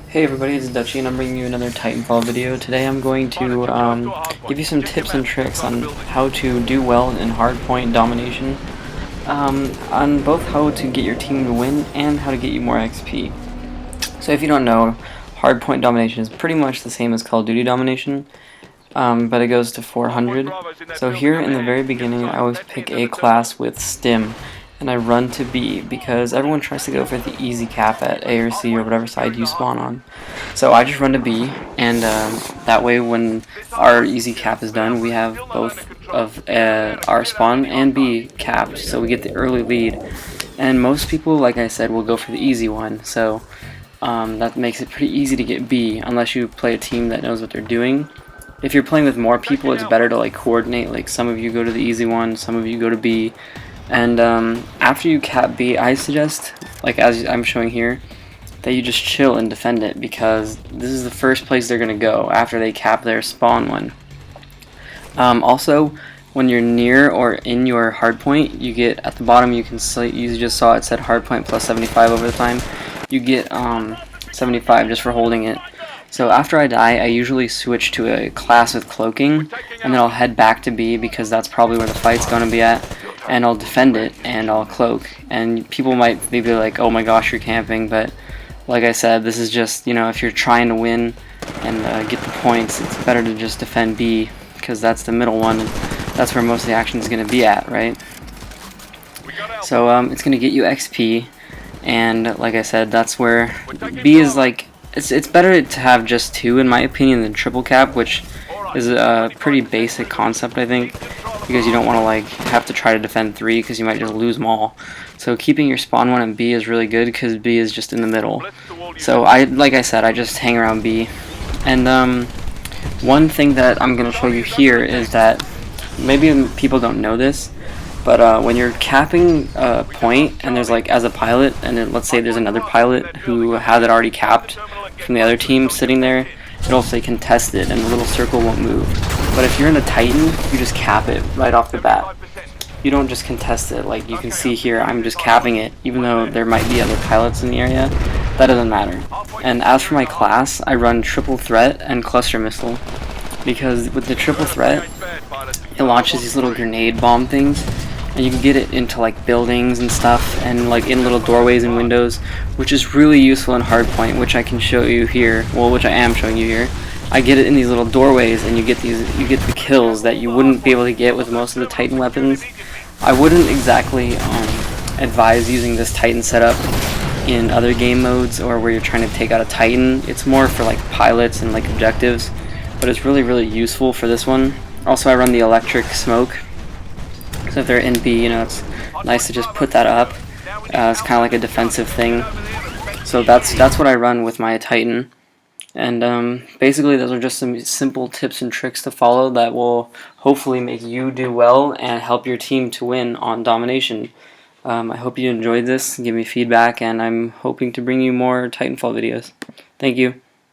Hey everybody, it's Dutchy and I'm bringing you another Titanfall video. Today I'm going to give you some tips and tricks on how to do well in Hardpoint Domination, on both how to get your team to win and how to get you more XP. So if you don't know, Hardpoint Domination is pretty much the same as Call of Duty Domination, but it goes to 400. So here in the very beginning I always pick a class with Stim, and I run to B because everyone tries to go for the easy cap at A or C or whatever side you spawn on. So I just run to B, and that way when our easy cap is done, we have both of our spawn and B capped, so we get the early lead. And most people, like I said, will go for the easy one, so that makes it pretty easy to get B unless you play a team that knows what they're doing. If you're playing with more people, it's better to like coordinate, like some of you go to the easy one, some of you go to B. And after you cap B, I suggest, like as I'm showing here, that you just chill and defend it, because this is the first place they're going to go after they cap their spawn one. Also, when you're near or in your hardpoint, you get at the bottom, you can see, you just saw it said hardpoint plus 75 over the time. You get 75 just for holding it. So after I die, I usually switch to a class with cloaking, and then I'll head back to B because that's probably where the fight's going to be at. And I'll defend it and I'll cloak, and people might be like, oh my gosh, you're camping, but like I said, this is just, you know, if you're trying to win and get the points, it's better to just defend B because that's the middle one, and that's where most of the action is going to be at, right? So it's going to get you XP, and like I said, that's where B is like, it's better to have just 2 in my opinion than triple cap, which is a pretty basic concept, I think, because you don't want to like have to try to defend 3 because you might just lose them all. So keeping your spawn 1 and B is really good because B is just in the middle. So like I said, I just hang around B. And one thing that I'm going to show you here is that maybe people don't know this, but when you're capping a point and there's like as a pilot, and then let's say there's another pilot who has it already capped from the other team sitting there, it'll say contested and the little circle won't move. But if you're in a Titan, you just cap it right off the bat. You don't just contest it. Like you can see here, I'm just capping it, even though there might be other pilots in the area. That doesn't matter. And as for my class, I run triple threat and cluster missile, because with the triple threat, it launches these little grenade bomb things, and you can get it into like buildings and stuff, and like in little doorways and windows, which is really useful in Hardpoint, which I can show you here. Well, which I am showing you here. I get it in these little doorways, and you get the kills that you wouldn't be able to get with most of the Titan weapons. I wouldn't exactly advise using this Titan setup in other game modes or where you're trying to take out a Titan. It's more for like pilots and like objectives, but it's really useful for this one. Also, I run the electric smoke, so if they're in B, you know, it's nice to just put that up. It's kind of like a defensive thing. So that's what I run with my Titan. And basically those are just some simple tips and tricks to follow that will hopefully make you do well and help your team to win on Domination. I hope you enjoyed this. Give me feedback, and I'm hoping to bring you more Titanfall videos. Thank you.